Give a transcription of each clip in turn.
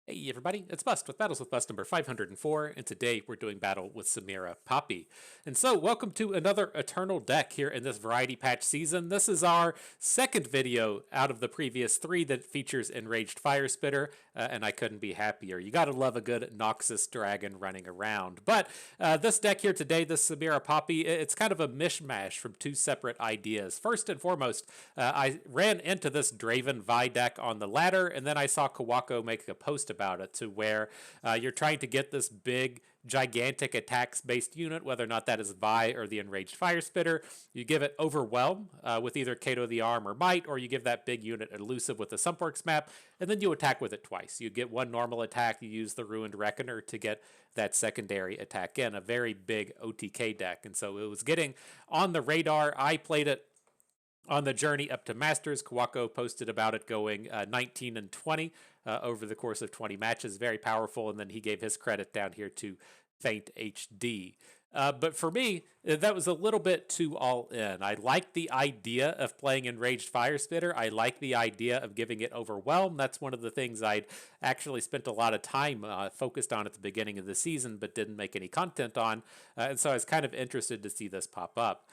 Hey everybody, it's Bust with Battles with Bust number 504, and today we're doing battle with Samira Poppy. And so, welcome to another Eternal deck here in this Variety Patch season. This is our second video out of the previous three that features Enraged Fire Spitter, and I couldn't be happier. You gotta love a good Noxus Dragon running around. But this deck here today, this Samira Poppy, it's kind of a mishmash from two separate ideas. First and foremost, I ran into this Draven Vi deck on the ladder, and then I saw Kawako make a post about it to where you're trying to get this big, gigantic attacks-based unit, whether or not that is Vi or the Enraged Fire Spitter. You give it Overwhelm with either Kato the Arm or Might, or you give that big unit Elusive with the Sumpworks map, and then you attack with it twice. You get one normal attack, you use the Ruined Reckoner to get that secondary attack in. A very big OTK deck, and so it was getting on the radar. I played it on the journey up to Masters. Kawako posted about it going 19 and 20 over the course of 20 matches. Very powerful. And then he gave his credit down here to Faint HD. But for me, that was a little bit too all in. I like the idea of playing Enraged Fire Spitter. I like the idea of giving it Overwhelm. That's one of the things I'd actually spent a lot of time focused on at the beginning of the season, but didn't make any content on. And so I was kind of interested to see this pop up.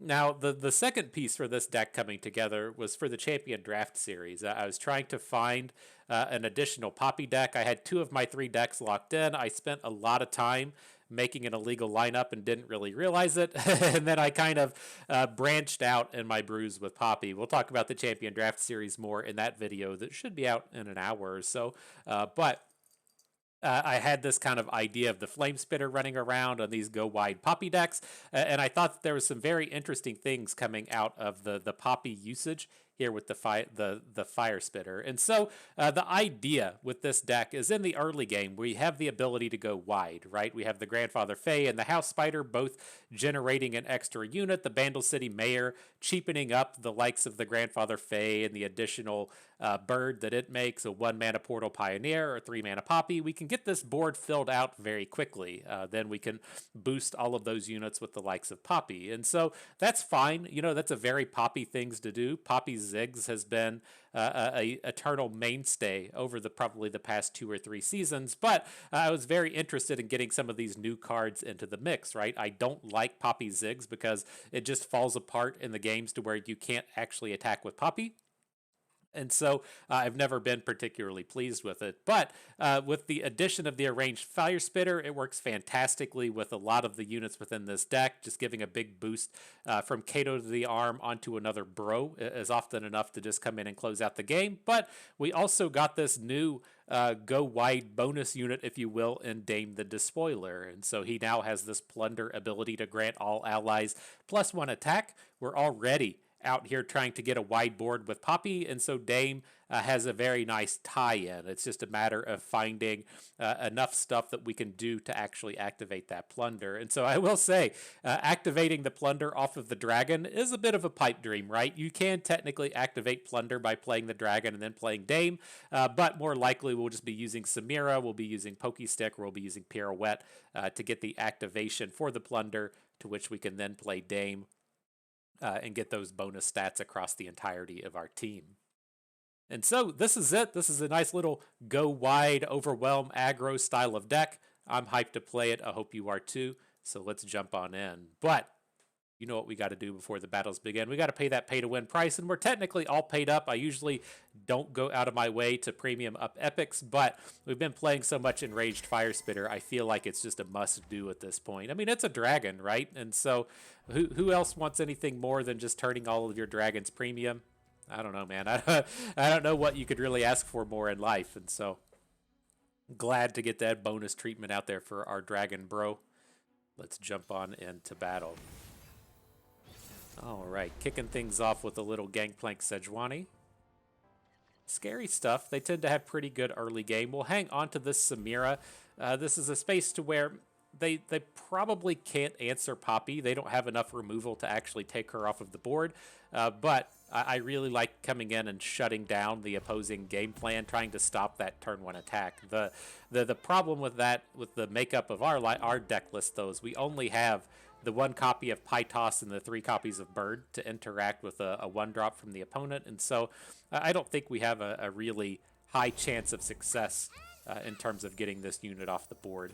Now, the second piece for this deck coming together was for the Champion Draft Series. I was trying to find an additional Poppy deck. I had two of my three decks locked in. I spent a lot of time making an illegal lineup and didn't really realize it. And then I kind of branched out in my brews with Poppy. We'll talk about the Champion Draft Series more in that video that should be out in an hour or so. But I had this kind of idea of the Flame Spitter running around on these go wide Poppy decks, and I thought that there was some very interesting things coming out of the Poppy usage here with the Fire Spitter. And so the idea with this deck is in the early game we have the ability to go wide, right? We have the Grandfather Fae and the House Spider both generating an extra unit, the Bandle City Mayor cheapening up the likes of the Grandfather Fae and the additional bird that it makes, a 1-mana Portal Pioneer or 3-mana Poppy. We can get this board filled out very quickly. Then we can boost all of those units with the likes of Poppy. And so that's fine. You know, that's a very Poppy things to do. Poppy Ziggs has been a eternal mainstay over probably the past 2 or 3 seasons, but I was very interested in getting some of these new cards into the mix, right? I don't like Poppy Ziggs because it just falls apart in the games to where you can't actually attack with Poppy. And so I've never been particularly pleased with it. But with the addition of the Arranged Fire Spitter, it works fantastically with a lot of the units within this deck. Just giving a big boost from Kato to the Arm onto another Bro is often enough to just come in and close out the game. But we also got this new go wide bonus unit, if you will, in Dame the Despoiler. And so he now has this Plunder ability to grant all allies +1 attack. We're already out here trying to get a wide board with Poppy, and so Dame has a very nice tie-in. It's just a matter of finding enough stuff that we can do to actually activate that Plunder. And so I will say, activating the Plunder off of the Dragon is a bit of a pipe dream, right? You can technically activate Plunder by playing the Dragon and then playing Dame, but more likely we'll just be using Samira, we'll be using Pokestick, or we'll be using Pirouette to get the activation for the Plunder, to which we can then play Dame and get those bonus stats across the entirety of our team. And so this is it. This is a nice little go wide, overwhelm, aggro style of deck. I'm hyped to play it. I hope you are too. So let's jump on in. But you know what we got to do before the battles begin. We got to pay that pay to win price, and we're technically all paid up. I usually don't go out of my way to premium up epics, but we've been playing so much Enraged Fire Spitter, I feel like it's just a must do at this point. I mean, it's a dragon, right? And so who else wants anything more than just turning all of your dragons premium? I don't know, man. I don't know what you could really ask for more in life. And so glad to get that bonus treatment out there for our dragon bro. Let's jump on into battle. All right, kicking things off with a little Gangplank Sejuani. Scary stuff. They tend to have pretty good early game. We'll hang on to this Samira. This is a space to where they probably can't answer Poppy. They don't have enough removal to actually take her off of the board. But I really like coming in and shutting down the opposing game plan, trying to stop that turn 1 attack. The problem with that, with the makeup of our deck list, though, is we only have the 1 copy of Pytos and the 3 copies of Bird to interact with a 1-drop from the opponent. And so I don't think we have a really high chance of success in terms of getting this unit off the board.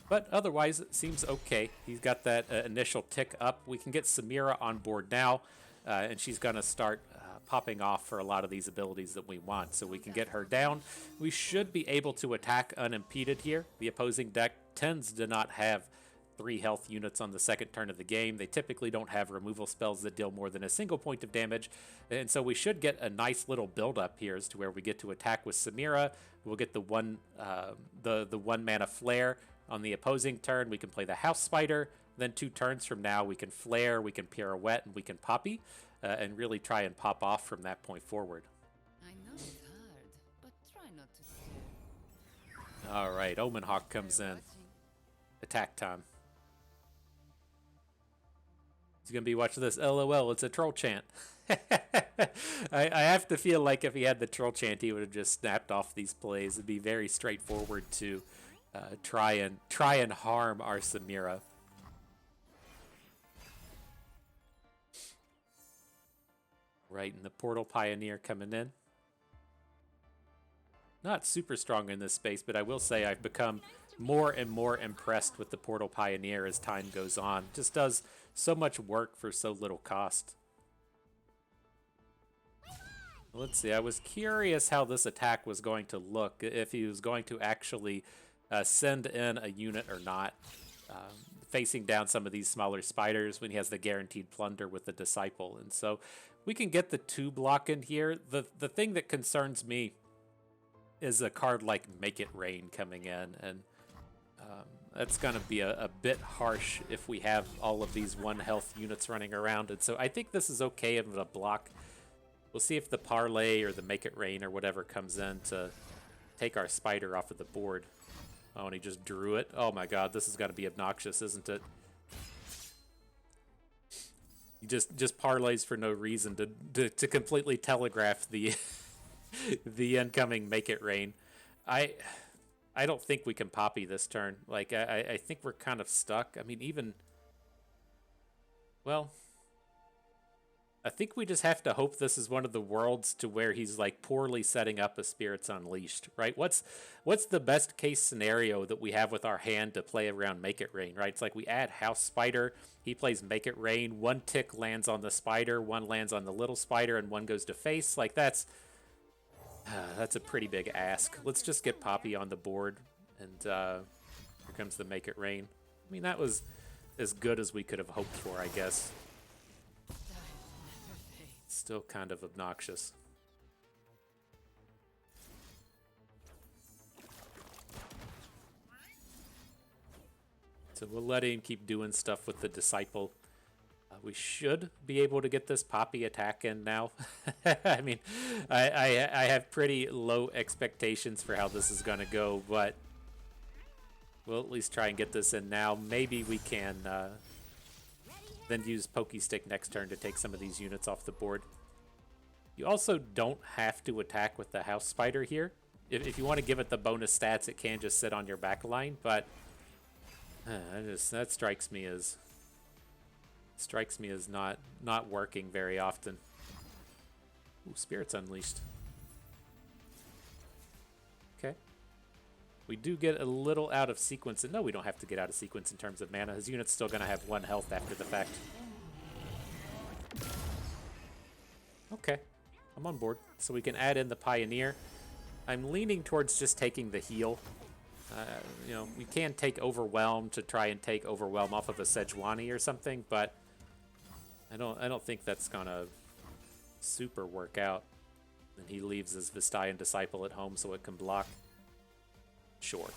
But otherwise, it seems okay. He's got that initial tick up. We can get Samira on board now, and she's going to start popping off for a lot of these abilities that we want. So we can get her down. We should be able to attack unimpeded here. The opposing deck tends to not have 3 health units on the second turn of the game. They typically don't have removal spells that deal more than a single point of damage. And so we should get a nice little build up here as to where we get to attack with Samira. We'll get the one mana flare. On the opposing turn, we can play the House Spider. Then 2 turns from now, we can Flare, we can Pirouette, and we can Poppy, and really try and pop off from that point forward. I know it's hard, but try not to stare. All right, Omen Hawk comes in. Attack time. He's going to be watching this. LOL, it's a troll chant. I have to feel like if he had the troll chant, he would have just snapped off these plays. It'd be very straightforward to try and harm our Samira. Right, and the Portal Pioneer coming in. Not super strong in this space, but I will say I've become more and more impressed with the Portal Pioneer as time goes on. Just does so much work for so little cost. Let's see, I was curious how this attack was going to look, if he was going to actually send in a unit or not, facing down some of these smaller spiders when he has the guaranteed plunder with the Disciple. And so we can get the 2 block in here. The thing that concerns me is a card like Make It Rain coming in, and that's going to be a bit harsh if we have all of these 1 health units running around. And so I think this is okay in the block. We'll see if the Parlay or the Make It Rain or whatever comes in to take our spider off of the board. Oh, and he just drew it. Oh my god, this is going to be obnoxious, isn't it? He just parlays for no reason to completely telegraph the the incoming Make It Rain. I don't think we can Poppy this turn. Like, I think we're kind of stuck. I mean, even... Well... I think we just have to hope this is one of the worlds to where he's like poorly setting up a Spirits Unleashed, right? What's the best case scenario that we have with our hand to play around Make It Rain, right? It's like we add House Spider, he plays Make It Rain, 1 tick lands on the spider, 1 lands on the little spider, and 1 goes to face. Like that's a pretty big ask. Let's just get Poppy on the board, and here comes the Make It Rain. I mean, that was as good as we could have hoped for, I guess. Still kind of obnoxious. So we'll let him keep doing stuff with the Disciple. We should be able to get this Poppy attack in now. I mean, I have pretty low expectations for how this is going to go, but we'll at least try and get this in now. Maybe we can... then use Pokey Stick next turn to take some of these units off the board. You also don't have to attack with the House Spider here. If you want to give it the bonus stats, it can just sit on your back line, but that strikes me as not working very often. Ooh, Spirits Unleashed. Okay. We do get a little out of sequence. And no, we don't have to get out of sequence in terms of mana. His unit's still going to have 1 health after the fact. Okay. I'm on board. So we can add in the Pioneer. I'm leaning towards just taking the heal. You know, we can take Overwhelm to try and take Overwhelm off of a Sejuani or something, but I don't think that's going to super work out. And he leaves his Vistayan Disciple at home so it can block. Sure.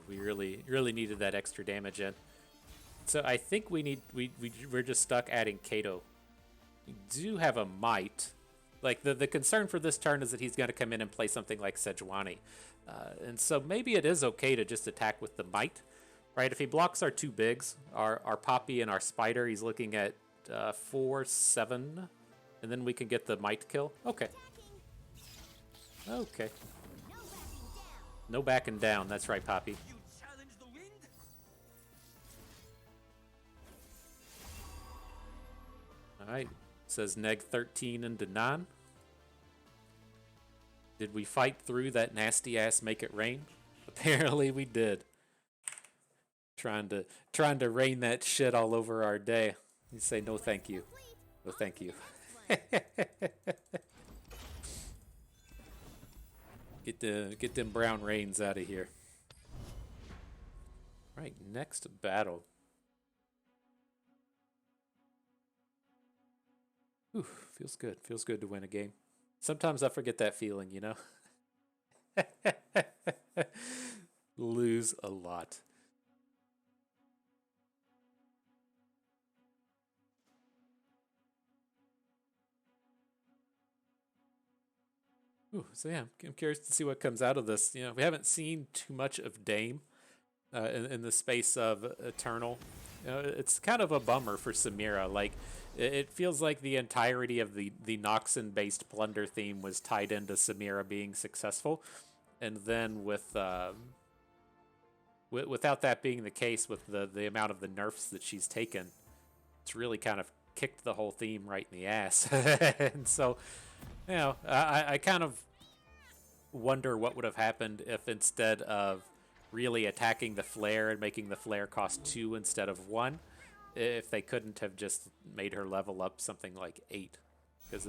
We really needed that extra damage in. So I think we're just stuck adding Kato. We do have a Might. Like the concern for this turn is that he's going to come in and play something like Sejuani. And so maybe it is okay to just attack with the Might. Right? If he blocks our 2 bigs, our Poppy and our Spider, he's looking at 4-7, and then we can get the Might kill. Okay. Okay. No backing down. That's right, Poppy. Alright, says neg 13 into 9. Did we fight through that nasty ass make it rain? Apparently we did. Trying to rain that shit all over our day. You say no thank you. No thank you. Get them brown rains out of here. Right, next battle. Ooh, feels good. Feels good to win a game. Sometimes I forget that feeling, you know? Lose a lot. Ooh, so yeah, I'm curious to see what comes out of this. You know, we haven't seen too much of Dame in the space of Eternal. You know, it's kind of a bummer for Samira. Like, it feels like the entirety of the Noxan-based plunder theme was tied into Samira being successful, and then without that being the case, with the amount of the nerfs that she's taken, it's really kind of kicked the whole theme right in the ass. And so, you know, I kind of wonder what would have happened if instead of really attacking the flare and making the flare cost 2 instead of 1, if they couldn't have just made her level up something like 8, because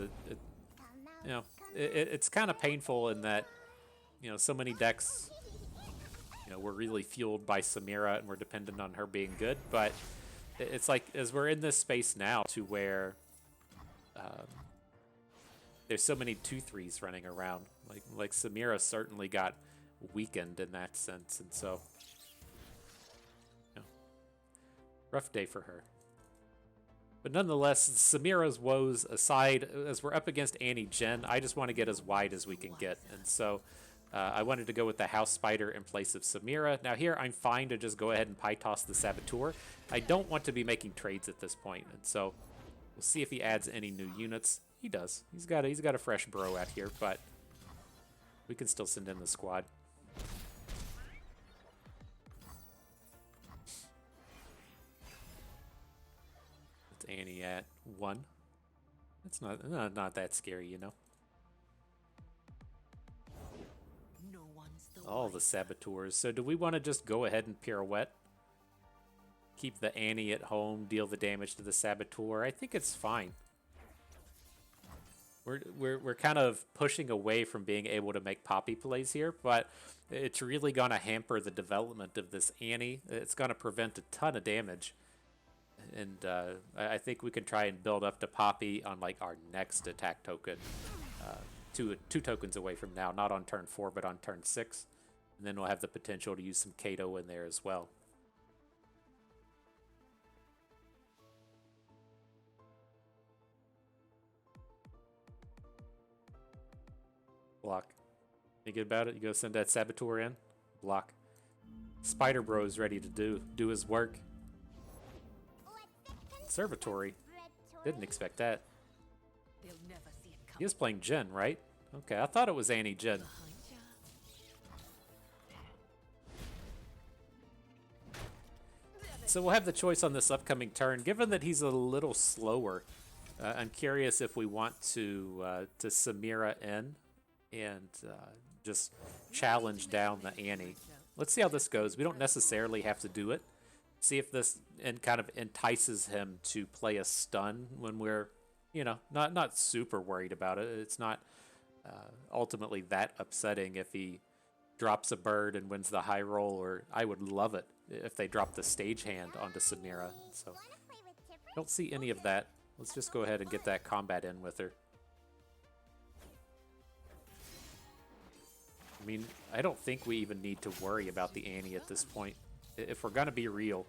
it's kind of painful in that, you know, so many decks, you know, were really fueled by Samira and we're dependent on her being good, but it's like, as we're in this space now to where there's so many 2/3s running around, like Samira certainly got weakened in that sense, and so, you know, rough day for her. But nonetheless, Samira's woes aside, as we're up against Annie Jhin, I just want to get as wide as we can get, and so I wanted to go with the House Spider in place of Samira. Now here, I'm fine to just go ahead and pie toss the Saboteur. I don't want to be making trades at this point, and so we'll see if he adds any new units. He does. He's got a fresh bro out here, but we can still send in the squad. It's Annie at 1. It's not that scary, you know. All the Saboteurs. So do we want to just go ahead and pirouette? Keep the Annie at home, deal the damage to the Saboteur. I think it's fine. We're kind of pushing away from being able to make Poppy plays here, but it's really going to hamper the development of this Annie. It's going to prevent a ton of damage. And I think we can try and build up to Poppy on like our next attack token. Two tokens away from now, not on turn 4, but on turn 6. And then we'll have the potential to use some Kato in there as well. Block. You good about it? You go send that Saboteur in? Block. Spider Bro's ready to do his work. Conservatory. Didn't expect that. He is playing Jhin, right? Okay, I thought it was Annie Jhin. So we'll have the choice on this upcoming turn. Given that he's a little slower, I'm curious if we want to Samira in and just challenge down the Annie. Let's see how this goes. We don't necessarily have to do it. See if this kind of entices him to play a stun when we're, you know, not super worried about it. It's not ultimately that upsetting if he drops a bird and wins the high roll, or I would love it if they drop the stagehand onto Samira. So I don't see any of that. Let's just go ahead and get that combat in with her. I mean, I don't think we even need to worry about the Annie at this point. If we're gonna be real,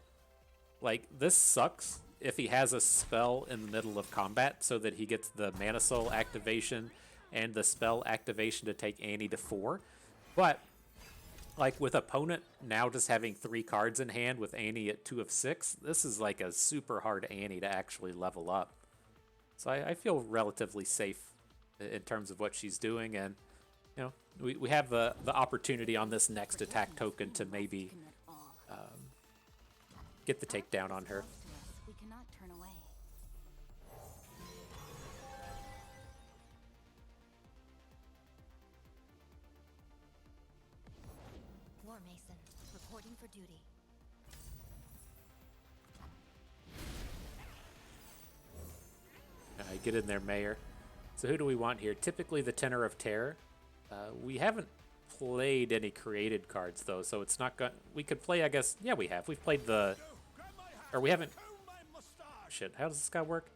like, this sucks if he has a spell in the middle of combat so that he gets the Mana Soul activation and the spell activation to take Annie to 4. But, like, with opponent now just having 3 cards in hand with Annie at 2 of 6, this is like a super hard Annie to actually level up. So I feel relatively safe in terms of what she's doing, and, you know, we have the opportunity on this next attack token to maybe get the takedown on her. duty. Alright, get in there, Mayor. So who do we want here? Typically the Tenor of Terror. We haven't played any created cards, though, so it's not going... We could play, I guess... Yeah, we have. We've played the... Or we haven't... Shit, how does this guy work?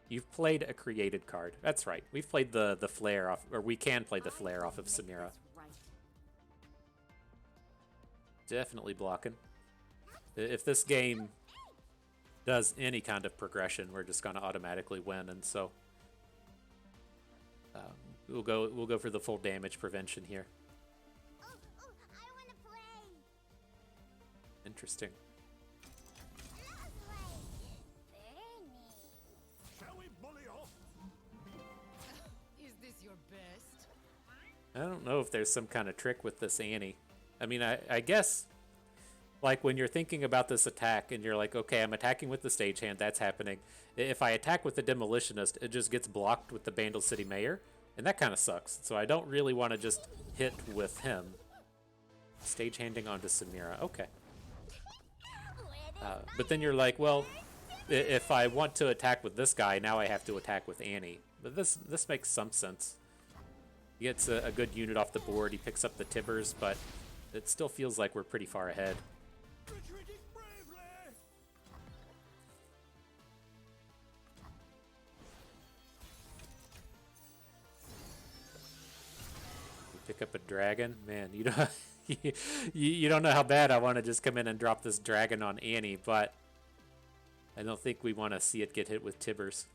You've played a created card. That's right. We've played the Flare off... Or we can play the Flare off of Samira. Definitely blocking. If this game does any kind of progression, we're just going to automatically win, and so we'll go for the full damage prevention here. I wanna play. Interesting. Shall we bully off? Is this your best? I don't know if there's some kind of trick with this Annie. I mean, I guess, like, when you're thinking about this attack and you're like, okay, I'm attacking with the stagehand, that's happening. If I attack with the Demolitionist, it just gets blocked with the Bandle City Mayor, and that kind of sucks. So I don't really want to just hit with him. Stagehanding onto Samira, okay. But then you're like, well, if I want to attack with this guy, now I have to attack with Annie. But this makes some sense. He gets a good unit off the board, he picks up the Tibbers, but it still feels like we're pretty far ahead. Retreating bravely. You pick up a dragon, man. You don't you don't know how bad I want to just come in and drop this dragon on Annie, but I don't think we want to see it get hit with Tibbers.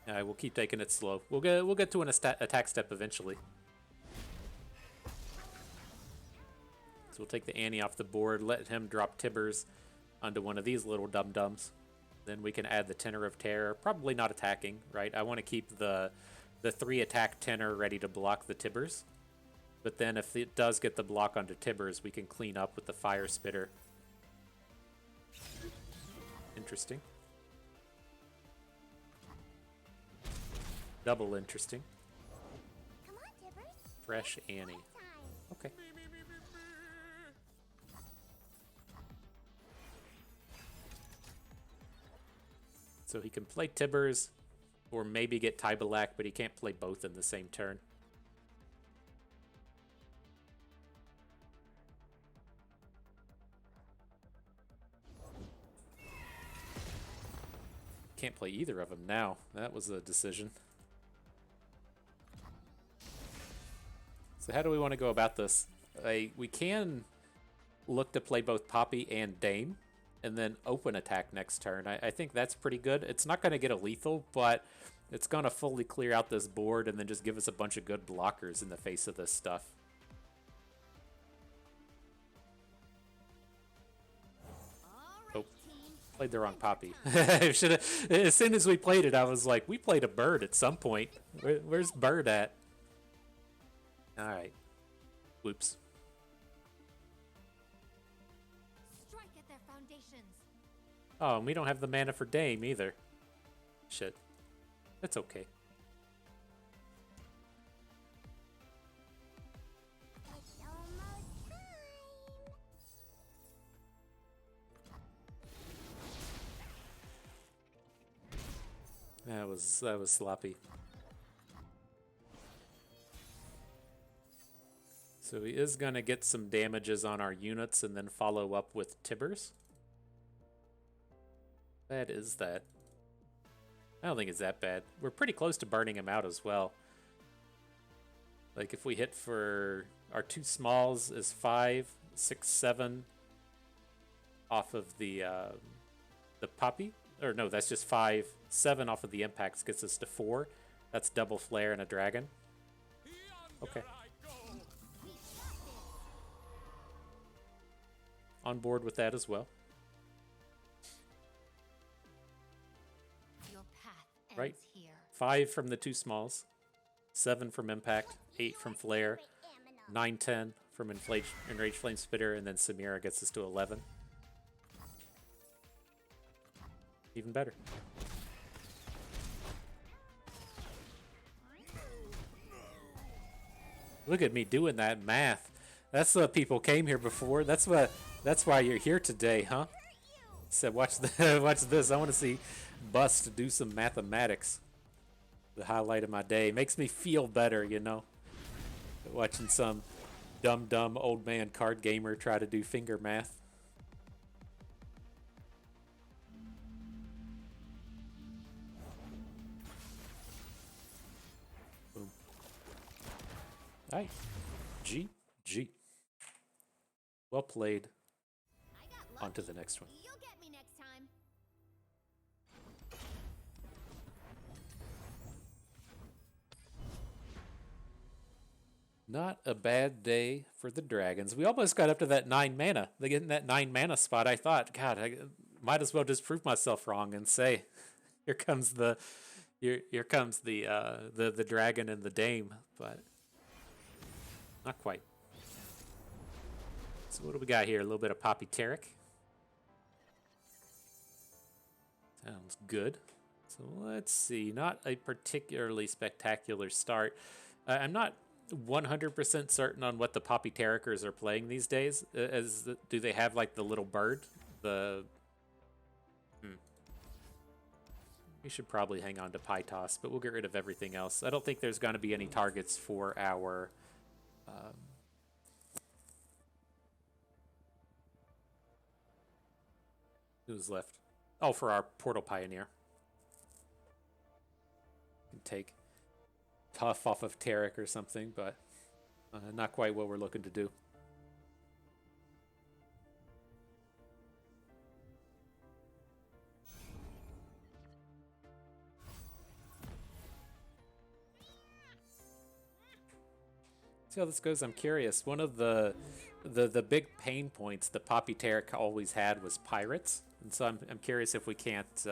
We'll keep taking it slow. We'll get to an attack step eventually. So we'll take the Annie off the board, let him drop Tibbers onto one of these little dum-dums. Then we can add the Tenor of Terror. Probably not attacking, right? I want to keep the 3-attack Tenor ready to block the Tibbers. But then if it does get the block onto Tibbers, we can clean up with the Fire Spitter. Interesting. Double interesting. Come on, Tibbers. Fresh Annie. Okay. So he can play Tibbers, or maybe get Tybalak, but he can't play both in the same turn. Can't play either of them now. That was a decision. So how do we want to go about this? We can look to play both Poppy and Dame, and then open attack next turn. I think that's pretty good. It's not going to get a lethal, but it's going to fully clear out this board and then just give us a bunch of good blockers in the face of this stuff. Oh, played the wrong Poppy. As soon as we played it, I was like, we played a bird at some point. Where's Bird at? Alright. Whoops. Strike at their foundations. Oh, and we don't have the mana for Dame either. Shit. That's okay. It's almost time. That was sloppy. So he is going to get some damages on our units and then follow up with Tibbers. Bad is that? I don't think it's that bad. We're pretty close to burning him out as well. Like if we hit for our 2 smalls is 5, 6, 7 off of the Poppy. Or no, that's just 5. 7 off of the impacts gets us to 4. That's double flare and a dragon. Okay. On board with that as well. Your path ends Right. here. 5 from the 2 smalls. 7 from impact. 8 from flare. 9, 10 from Enraged Flame Spitter, and then Samira gets us to 11. Even better. Look at me doing that math. That's what people came here before. That's why you're here today, huh? Said watch watch this. I want to see Bust do some mathematics. The highlight of my day. Makes me feel better, you know. Watching some dumb old man card gamer try to do finger math. Boom. Alright. GG. Well played. On to the next one. You'll get me next time. Not a bad day for the Dragons. We almost got up to that 9 mana. They get in that 9 mana spot. I thought, God, I might as well just prove myself wrong and say, here comes the dragon and the dame, but not quite. So what do we got here? A little bit of Poppy Taric. Sounds good. So let's see. Not a particularly spectacular start. I'm not 100% certain on what the Poppy Tarikers are playing these days. Do they have like the little bird? We should probably hang on to Pytos, but we'll get rid of everything else. I don't think there's going to be any targets for our... who's left? Oh, for our Portal Pioneer. Can take Tough off of Taric or something, but not quite what we're looking to do. See how this goes. I'm curious. One of the big pain points that Poppy Taric always had was pirates, and so I'm curious if we can't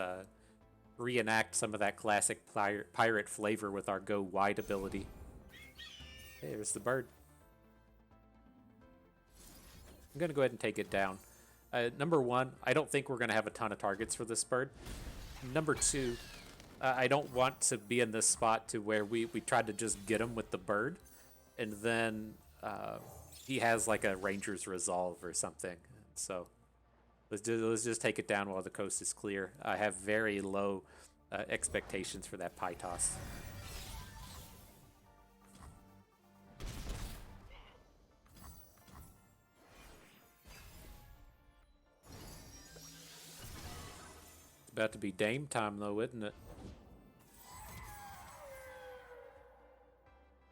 reenact some of that classic pirate flavor with our go wide ability. Hey, there's the bird. I'm gonna go ahead and take it down. Number one, I don't think we're gonna have a ton of targets for this bird. Number two, I don't want to be in this spot to where we tried to just get him with the bird, and then he has like a Ranger's Resolve or something. So let's just take it down while the coast is clear. I have very low expectations for that Pytos. It's about to be Dame time though, isn't it?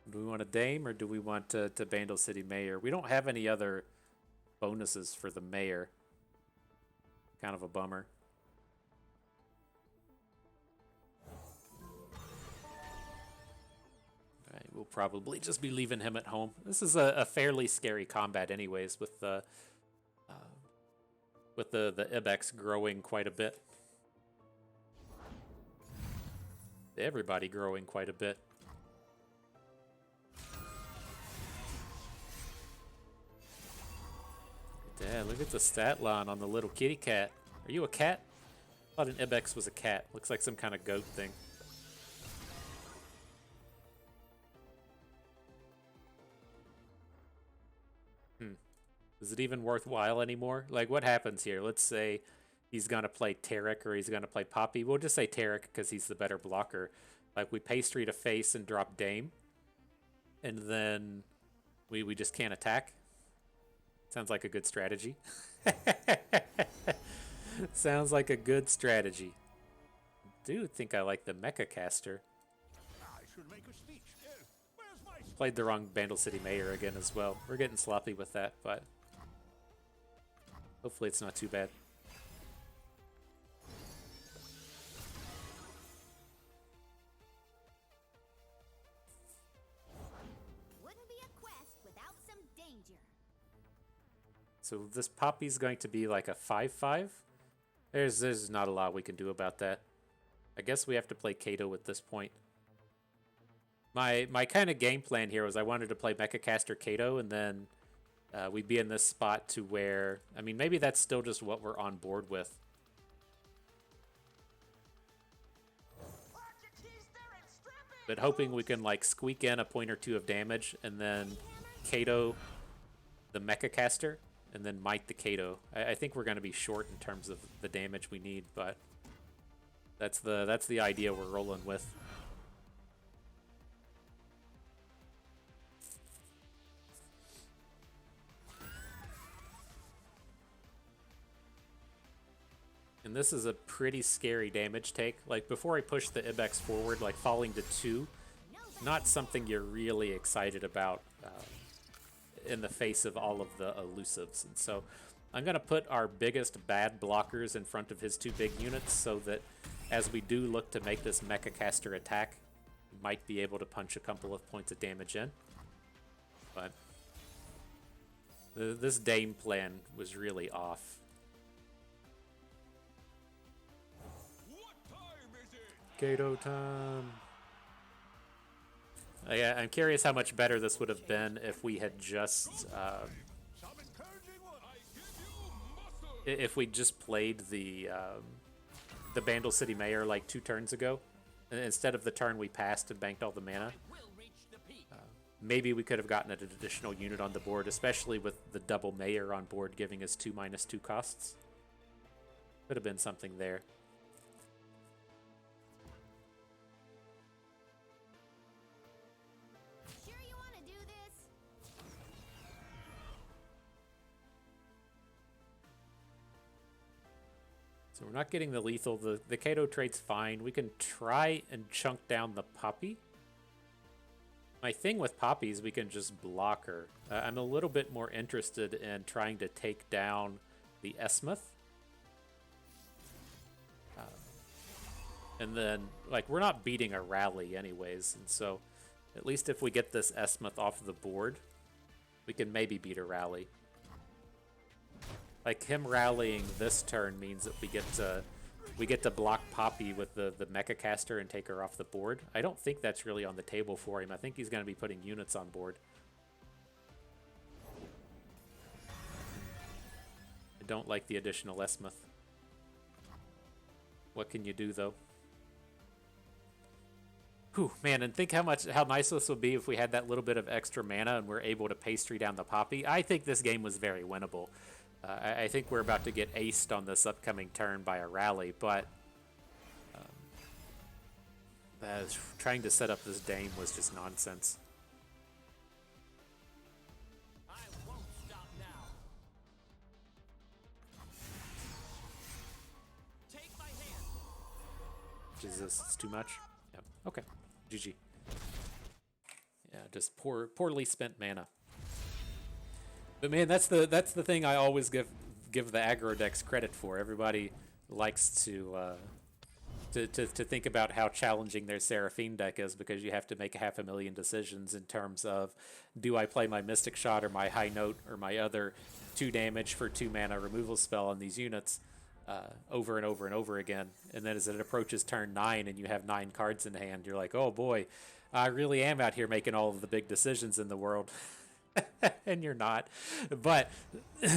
Do we want a Dame or do we want to Bandle City Mayor? We don't have any other bonuses for the Mayor. Kind of a bummer. Alright, we'll probably just be leaving him at home. This is a fairly scary combat anyways, with the Ibex growing quite a bit. Everybody growing quite a bit. Yeah, look at the stat line on the little kitty cat. Are you a cat? I thought an Ibex was a cat. Looks like some kind of goat thing. Is it even worthwhile anymore? Like, what happens here? Let's say he's going to play Taric or he's going to play Poppy. We'll just say Taric because he's the better blocker. Like, we pastry to face and drop Dame. And then we just can't attack. Sounds like a good strategy. Sounds like a good strategy. Do think I like the Mecha Caster. I should make a speech. Where's my speech? Played the wrong Bandle City Mayor again as well. We're getting sloppy with that, but hopefully it's not too bad. Wouldn't be a quest without some danger. So this Poppy's going to be like a 5/5. There's not a lot we can do about that. I guess we have to play Kato at this point. My kind of game plan here was I wanted to play Mecha Caster Kato, and then we'd be in this spot to where, I mean, maybe that's still just what we're on board with. but hoping we can like squeak in a point or two of damage and then Kato the Mecha Caster and then Might the Kato. I think we're going to be short in terms of the damage we need, but that's the idea we're rolling with. And this is a pretty scary damage take. Like, before I push the Ibex forward, like falling to 2, not something you're really excited about in the face of all of the elusives. And so I'm going to put our biggest bad blockers in front of his 2 big units so that as we do look to make this Mecha Caster attack, we might be able to punch a couple of points of damage in. But this game plan was really off. Kato time. Yeah, I'm curious how much better this would have been if we had just if we just played the Bandle City Mayor like 2 turns ago, instead of the turn we passed and banked all the mana. Maybe we could have gotten an additional unit on the board, especially with the double Mayor on board giving us 2/2 costs. Could have been something there. So we're not getting the lethal. The Kato trade's fine. We can try and chunk down the Poppy. My thing with Poppy is we can just block her. I'm a little bit more interested in trying to take down the Esmuth. And then, like, we're not beating a rally anyways. And so, at least if we get this Esmuth off the board, we can maybe beat a rally. Like, him rallying this turn means that we get to block Poppy with the Mecha Caster and take her off the board. I don't think that's really on the table for him. I think he's going to be putting units on board. I don't like the additional Esmuth. What can you do, though? Whew, man, and think how nice this would be if we had that little bit of extra mana and we're able to pastry down the Poppy. I think this game was very winnable. I think we're about to get aced on this upcoming turn by a rally, but trying to set up this Dame was just nonsense. I won't stop now. Take my hand. Jesus, it's too much. Yep. Okay. GG. Yeah, just poorly spent mana. But man, that's the thing I always give the aggro decks credit for. Everybody likes to think about how challenging their Seraphine deck is because you have to make 500,000 decisions in terms of, do I play my Mystic Shot or my High Note or my other 2 damage for 2 mana removal spell on these units over and over and over again. And then as it approaches turn 9 and you have 9 cards in hand, you're like, oh boy, I really am out here making all of the big decisions in the world. And you're not. But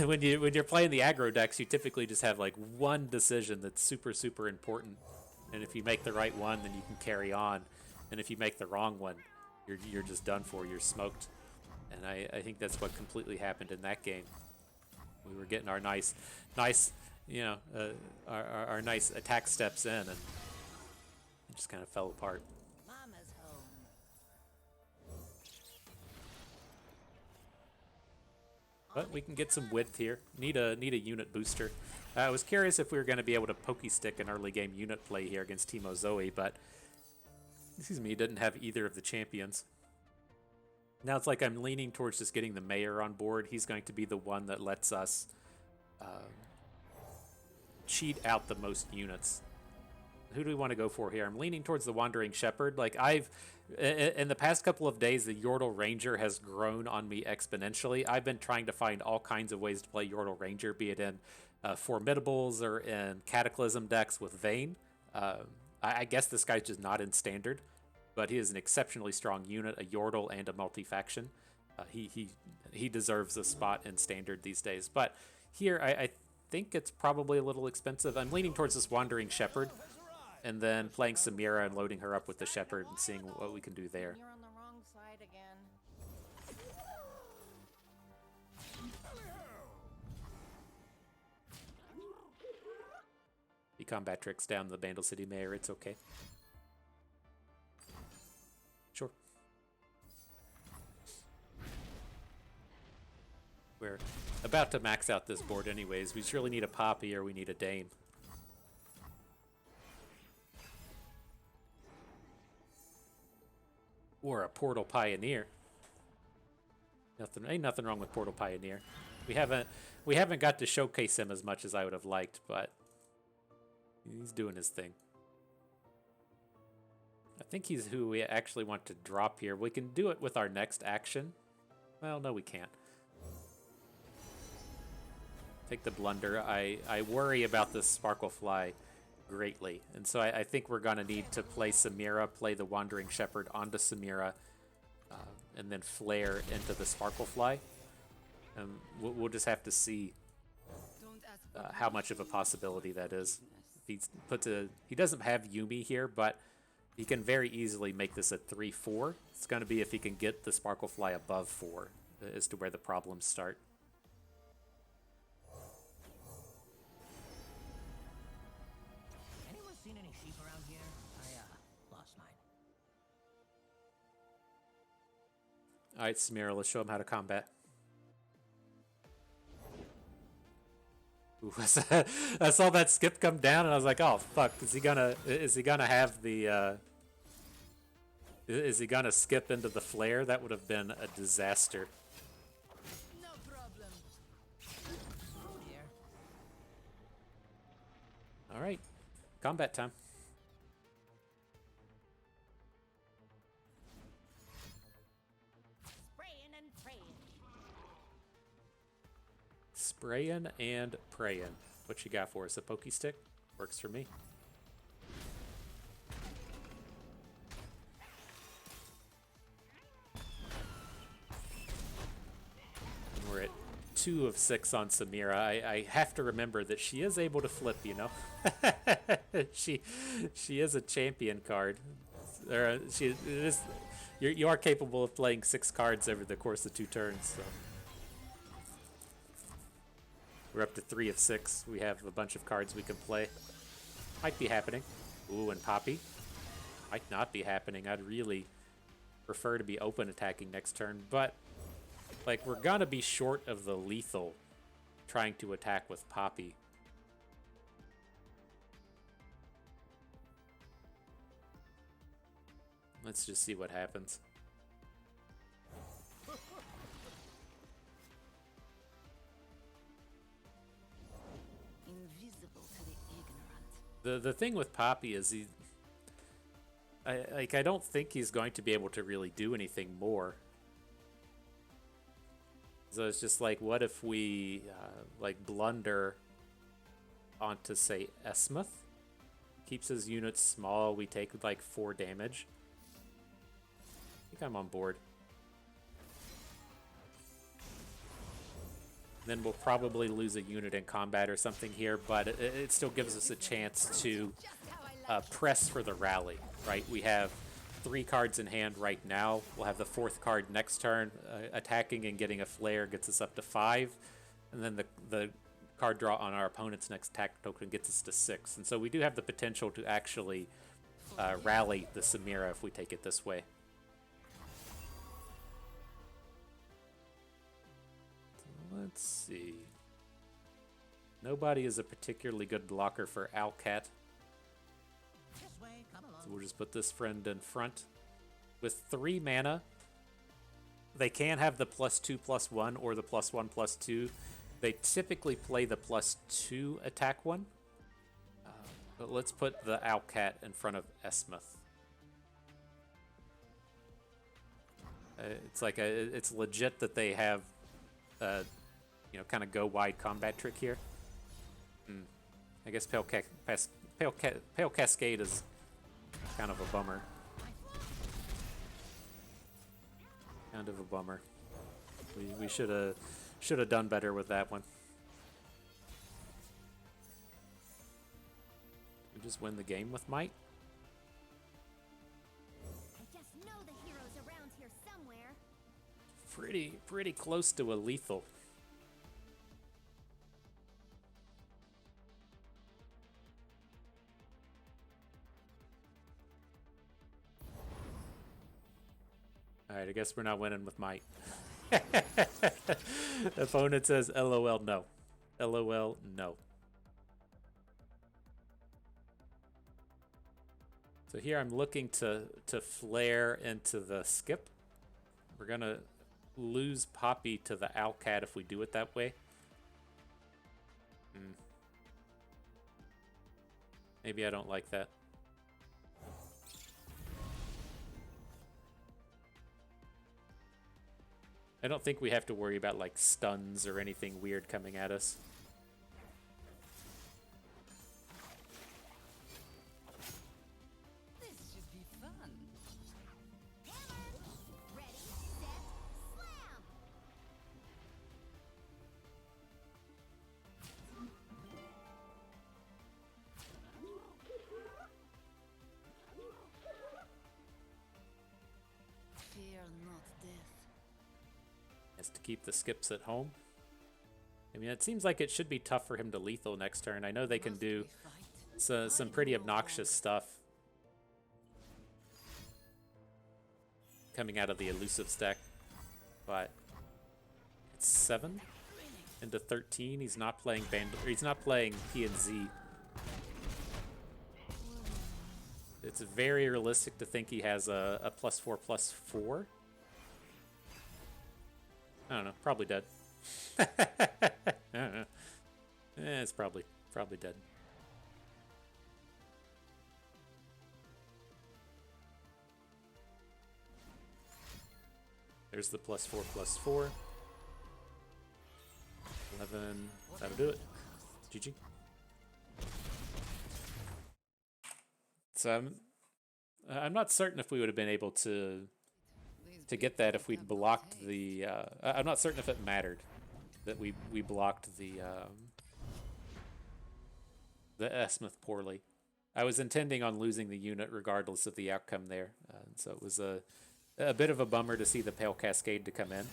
when you're playing the aggro decks, you typically just have like one decision that's super important. And if you make the right one, then you can carry on. And if you make the wrong one, you're just done for. You're smoked. And I think that's what completely happened in that game. We were getting our nice, you know, our nice attack steps in, and it just kind of fell apart. Mama's home. But we can get some width here. Need a unit booster. I was curious if we were going to be able to pokey stick an early game unit play here against Teemo Zoe, but didn't have either of the champions. Now it's like I'm leaning towards just getting the Mayor on board. He's going to be the one that lets us cheat out the most units. Who do we want to go for here? I'm leaning towards the Wandering Shepherd. Like, in the past couple of days, the Yordle Ranger has grown on me exponentially. I've been trying to find all kinds of ways to play Yordle Ranger, be it in Formidables or in Cataclysm decks with Vayne. I guess this guy's just not in Standard, but he is an exceptionally strong unit, a Yordle and a multi-faction. He deserves a spot in Standard these days. But here, I think it's probably a little expensive. I'm leaning towards this Wandering Shepherd. and then playing Samira and loading her up with the Shepherd and seeing what we can do there. You're on the wrong side again. He combat tricks down the Vandal City Mayor, it's okay. Sure. We're about to max out this board anyways. We surely need a Poppy or we need a Dame. Or a Portal Pioneer. Ain't nothing wrong with Portal Pioneer. We haven't got to showcase him as much as I would have liked, but he's doing his thing. I think he's who we actually want to drop here. We can do it with our next action. Well, no, we can't. Take the Blunder. I worry about this Sparklefly greatly. And so I think we're going to need to play Samira, play the Wandering Shepherd onto Samira, and then flare into the Sparklefly. We'll just have to see how much of a possibility that is. He doesn't have Yuumi here, but he can very easily make this a 3-4. It's going to be if he can get the Sparklefly above 4 as to where the problems start. Anyone seen any sheep around here? I lost mine. Alright, Samira, let's show him how to combat. Ooh, I saw that skip come down and I was like, oh fuck, is he gonna have the is he gonna skip into the flare? That would have been a disaster. No problem. Oh dear. Alright, combat time. Spraying and praying. Spraying and praying. What you got for us? A pokey stick? Works for me. And we're at 2 of 6 on Samira. I have to remember that she is able to flip, you know? she is a champion card. You are capable of playing 6 cards over the course of 2 turns, so. We're up to 3 of 6. We have a bunch of cards we can play. Might be happening. Ooh, and Poppy. Might not be happening. I'd really prefer to be open attacking next turn, but like we're gonna be short of the lethal trying to attack with Poppy. Let's just see what happens. Invisible to the ignorant. The thing with Poppy is I don't think he's going to be able to really do anything more. So it's just like, what if we like blunder onto, say, Esmuth? Keeps his units small. We take like 4 damage. I think I'm on board. Then we'll probably lose a unit in combat or something here, but it still gives us a chance to press for the rally, right? We have 3 cards in hand right now. We'll have the 4th card next turn. Attacking and getting a flare gets us up to 5. And then the card draw on our opponent's next attack token gets us to 6. And so we do have the potential to actually rally the Samira if we take it this way. Let's see. Nobody is a particularly good blocker for Alcat. This way, come along. So we'll just put this friend in front. With 3 mana, they can have the +2/+1 or the +1/+2. They typically play the +2 attack one. But let's put the Alcat in front of Esmuth. It's like it's legit that they have, you know, kind of go wide combat trick here. I guess Pale Cascade is kind of a bummer. Kind of a bummer. We should have done better with that one. just win the game with might. I just know the hero's around here somewhere. Pretty close to a lethal. Alright, I guess we're not winning with might. Opponent says LOL no. LOL no. So here I'm looking to flare into the skip. We're gonna lose Poppy to the Owlcat if we do it that way. Maybe I don't like that. I don't think we have to worry about like stuns or anything weird coming at us. This should be fun. Hammer! Ready, set, slam! Fear not death. Has to keep the skips at home. I mean, it seems like it should be tough for him to lethal next turn. I know they can do some pretty obnoxious stuff coming out of the elusive stack, but it's 7 into 13. He's not playing he's not playing P and Z. It's very realistic to think he has a +4/+4. I don't know. Probably dead. I don't know. It's probably dead. There's the +4/+4. 11. That'll do it. GG. So I'm not certain if we would have been able to get that if we'd blocked the. I'm not certain if it mattered that we blocked the Esmith poorly. I was intending on losing the unit regardless of the outcome there, so it was a bit of a bummer to see the Pale Cascade to come in,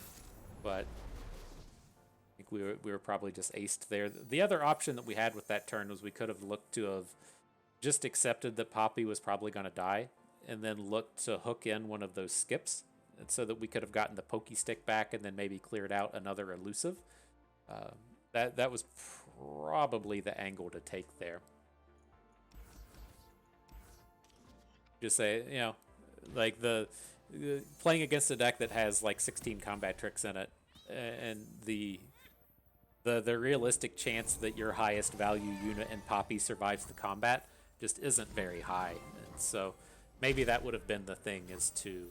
but I think we were probably just aced there. The other option that we had with that turn was we could have looked to have just accepted that Poppy was probably going to die, and then looked to hook in one of those skips, so that we could have gotten the Pokey Stick back and then maybe cleared out another elusive. That was probably the angle to take there. Just say, you know, like the playing against a deck that has like 16 combat tricks in it, and the realistic chance that your highest value unit in Poppy survives the combat just isn't very high. And so maybe that would have been the thing, is to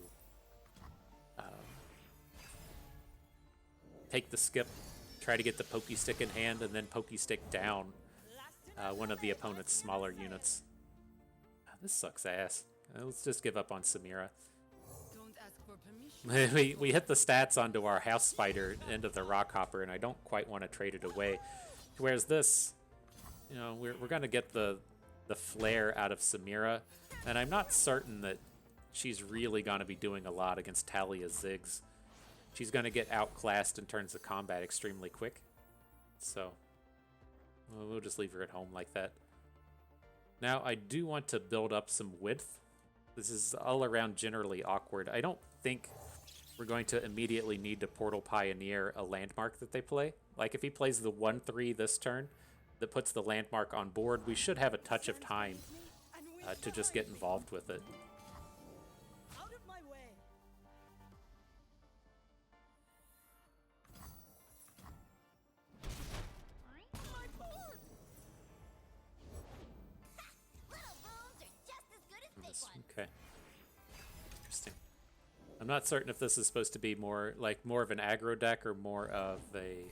take the skip, try to get the Pokey Stick in hand, and then Pokey Stick down one of the opponent's smaller units. This sucks ass. Let's just give up on Samira. Don't ask for permission. we hit the stats onto our House Spider into the Rock Hopper, and I don't quite want to trade it away. Whereas this, you know, we're going to get the flare out of Samira, and I'm not certain that she's really going to be doing a lot against Taliyah Ziggs. She's going to get outclassed in terms of combat extremely quick. So we'll just leave her at home like that. Now, I do want to build up some width. This is all around generally awkward. I don't think we're going to immediately need to Portal Pioneer a landmark that they play. Like, if he plays the 1/3 this turn that puts the landmark on board, we should have a touch of time to just get involved with it. Out of my way. My board. Little rooms are just as good as big ones. Okay. Interesting. I'm not certain if this is supposed to be more of an aggro deck or more of a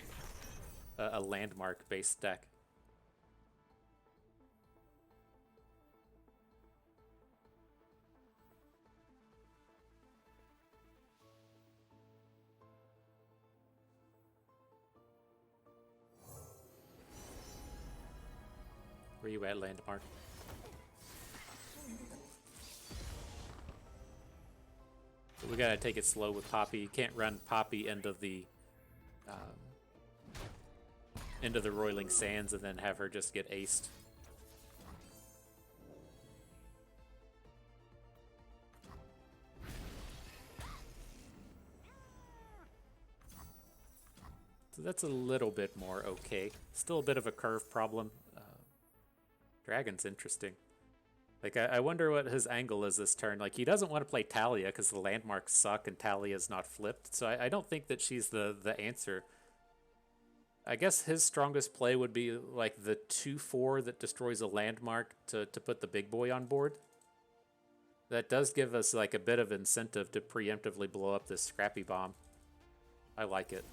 landmark based deck. Where you at, landmark? We gotta take it slow with Poppy. You can't run Poppy into the Roiling Sands and then have her just get aced. So that's a little bit more okay. Still a bit of a curve problem. Dragon's interesting. Like, I wonder what his angle is this turn. Like, he doesn't want to play Taliyah because the landmarks suck and Taliyah's not flipped. So I don't think that she's the answer. I guess his strongest play would be, like, the 2/4 that destroys a landmark to put the big boy on board. That does give us, like, a bit of incentive to preemptively blow up this Scrappy Bomb. I like it.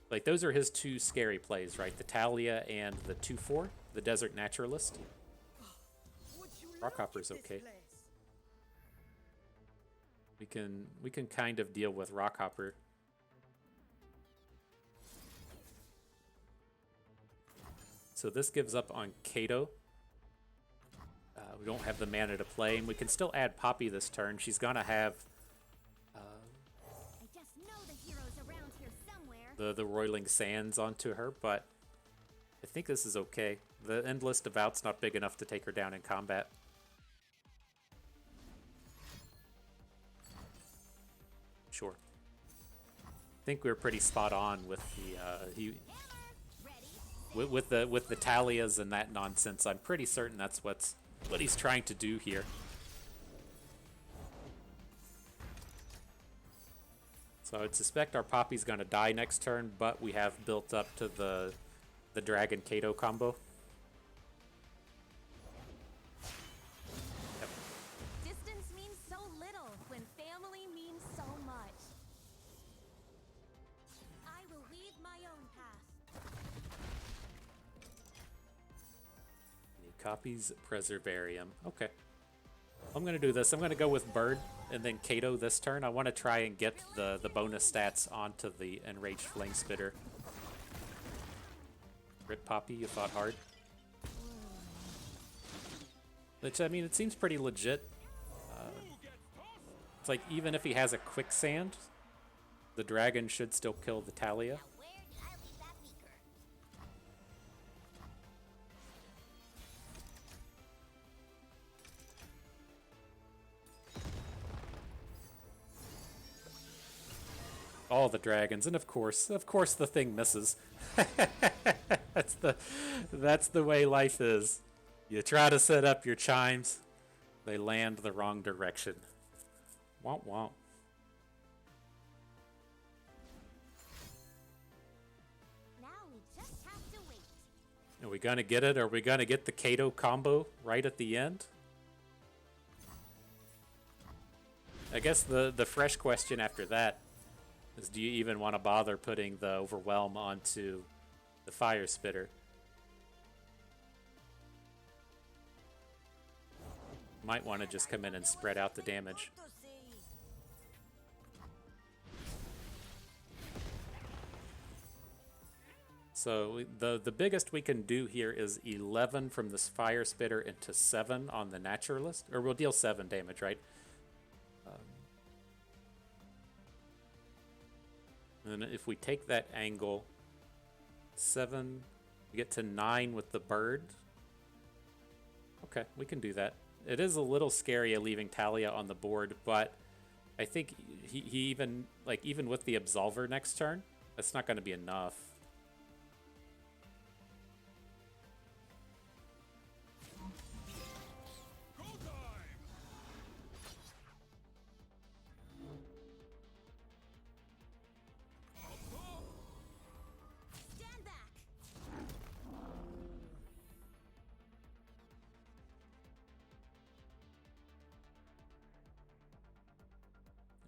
Like, those are his two scary plays, right? The Taliyah and the 2/4, the Desert Naturalist. Rockhopper's okay. We can kind of deal with Rockhopper. So this gives up on Kato. We don't have the mana to play, and we can still add Poppy this turn. She's gonna have I just know the hero's around here somewhere. the Roiling Sands onto her, but I think this is okay. The Endless Devout's not big enough to take her down in combat. Sure. I think we were pretty spot on with the with the Taliyahs and that nonsense. I'm pretty certain that's what he's trying to do here. So I would suspect our Poppy's gonna die next turn, but we have built up to the Dragon Kato combo. Yep. Distance means so little when family means so much. I will weave my own path. He copies Preservarium. Okay. I'm gonna do this. I'm gonna go with Bird and then Kato this turn. I want to try and get the bonus stats onto the Enraged Flame Spitter. Rip Poppy, you fought hard. Which, I mean, it seems pretty legit. It's like, even if he has a Quicksand, the dragon should still kill the Taliyah. Now where did I leave that beaker? All the dragons, and of course the thing misses. That's the way life is. You try to set up your chimes, they land the wrong direction. Womp womp. Now we just have to wait. Are we gonna get it? Are we gonna get the Kato combo right at the end? I guess the fresh question after that is, do you even want to bother putting the Overwhelm onto the Fire Spitter? Might want to just come in and spread out the damage. So the biggest we can do here is 11 from this Fire Spitter into 7 on the Naturalist. Or we'll deal 7 damage, right? And if we take that angle, 7, we get to 9 with the Bird. Okay, we can do that. It is a little scary leaving Taliyah on the board, but I think he even, like, even with the Absolver next turn, that's not going to be enough. Stand back.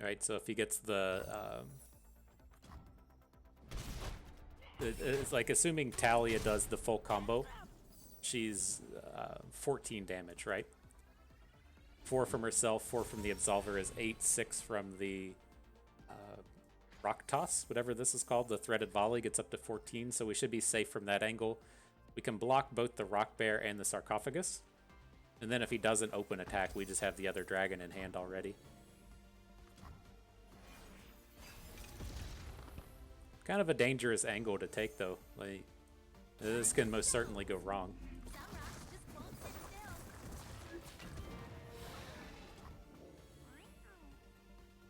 All right, so if he gets the, it's like assuming Taliyah does the full combo, she's 14 damage, right? 4 from herself, 4 from the Absolver is 8, 6 from the Rock Toss, whatever this is called, the Threaded Volley gets up to 14, so we should be safe from that angle. We can block both the Rock Bear and the Sarcophagus. And then if he doesn't open attack, we just have the other dragon in hand already. Kind of a dangerous angle to take, though. Like, this can most certainly go wrong. Some rocks just won't sit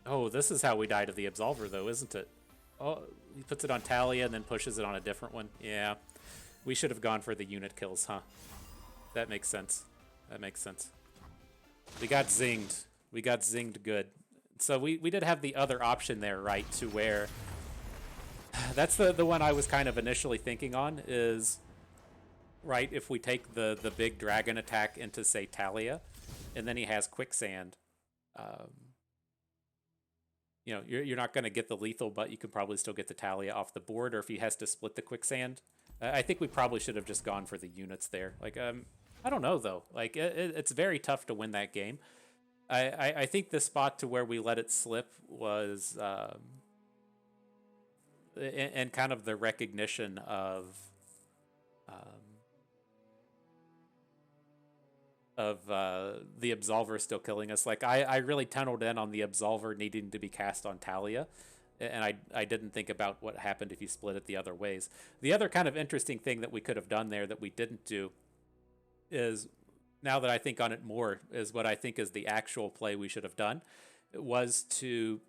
still. Oh, this is how we die to the Absolver, though, isn't it? Oh, he puts it on Taliyah and then pushes it on a different one. Yeah, we should have gone for the unit kills, huh? That makes sense. That makes sense. We got zinged. We got zinged good. So we did have the other option there, right, to where... That's the one I was kind of initially thinking on is, right, if we take the big dragon attack into, say, Taliyah, and then he has Quicksand, you know, you're not going to get the lethal, but you can probably still get the Taliyah off the board, or if he has to split the Quicksand. I think we probably should have just gone for the units there. Like, I don't know, though. Like, it's very tough to win that game. I think the spot to where we let it slip was... and kind of the recognition of the Absolver still killing us. Like, I really tunneled in on the Absolver needing to be cast on Taliyah, and I didn't think about what happened if you split it the other ways. The other kind of interesting thing that we could have done there that we didn't do is, now that I think on it more, is what I think is the actual play we should have done, was to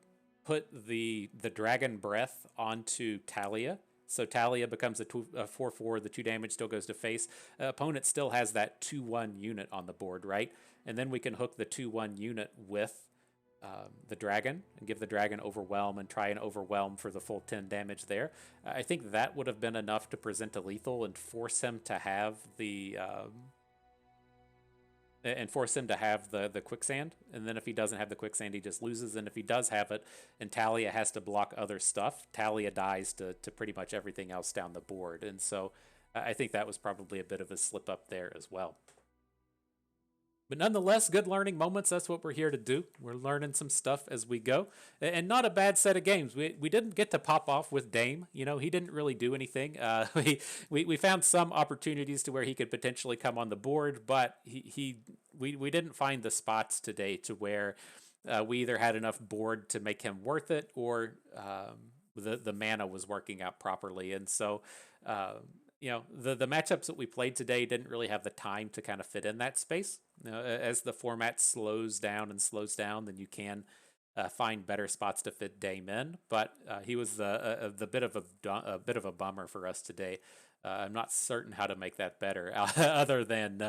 put the Dragon Breath onto Taliyah. So Taliyah becomes a 4/4, the 2 damage still goes to face. Opponent still has that 2/1 unit on the board, right? And then we can hook the 2/1 unit with the dragon and give the dragon Overwhelm and try and Overwhelm for the full 10 damage there. I think that would have been enough to present a lethal and force him to have the... the Quicksand, and then if he doesn't have the Quicksand, he just loses, and if he does have it, and Taliyah has to block other stuff, Taliyah dies to pretty much everything else down the board, and so I think that was probably a bit of a slip up there as well. But nonetheless, good learning moments. That's what we're here to do. We're learning some stuff as we go. And not a bad set of games. We didn't get to pop off with Dame. You know, he didn't really do anything. We found some opportunities to where he could potentially come on the board, but we didn't find the spots today to where we either had enough board to make him worth it, or the mana was working out properly. And so... you know, the matchups that we played today didn't really have the time to kind of fit in that space. You know, as the format slows down, then you can find better spots to fit Dame in. But he was the bit of a bummer for us today. I'm not certain how to make that better, other than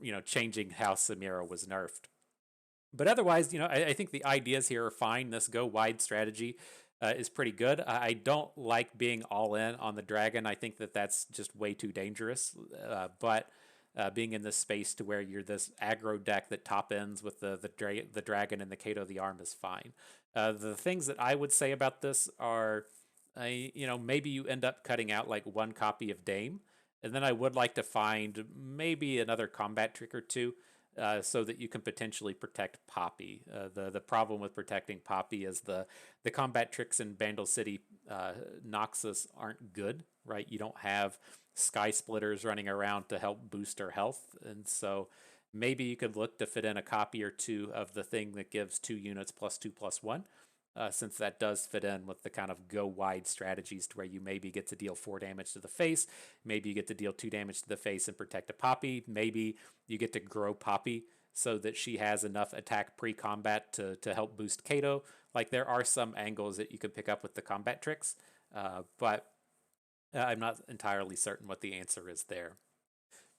you know, changing how Samira was nerfed. But otherwise, you know, I think the ideas here are fine. This go wide strategy is pretty good. I don't like being all in on the dragon. I think that's just way too dangerous. But being in this space to where you're this aggro deck that top ends with the dragon and the Kato the Arm is fine. The things that I would say about this are, you know, maybe you end up cutting out like 1 copy of Dame, and then I would like to find maybe another combat trick or 2. So that you can potentially protect Poppy. The problem with protecting Poppy is the combat tricks in Bandle City Noxus aren't good, right? You don't have Sky Splitters running around to help boost her health, and so maybe you could look to fit in a copy or 2 of the thing that gives 2 units +2/+1. Since that does fit in with the kind of go wide strategies to where you maybe get to deal 4 damage to the face, maybe you get to deal 2 damage to the face and protect a Poppy, maybe you get to grow Poppy so that she has enough attack pre-combat to help boost Kato. Like, there are some angles that you can pick up with the combat tricks, but I'm not entirely certain what the answer is there.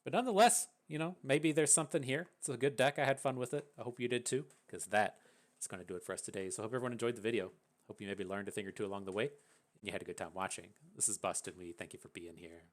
But nonetheless, you know, maybe there's something here. It's a good deck. I had fun with it. I hope you did too, because that is going to do it for us today. So I hope everyone enjoyed the video. Hope you maybe learned a thing or 2 along the way, and you had a good time watching. This is Bust, and we thank you for being here.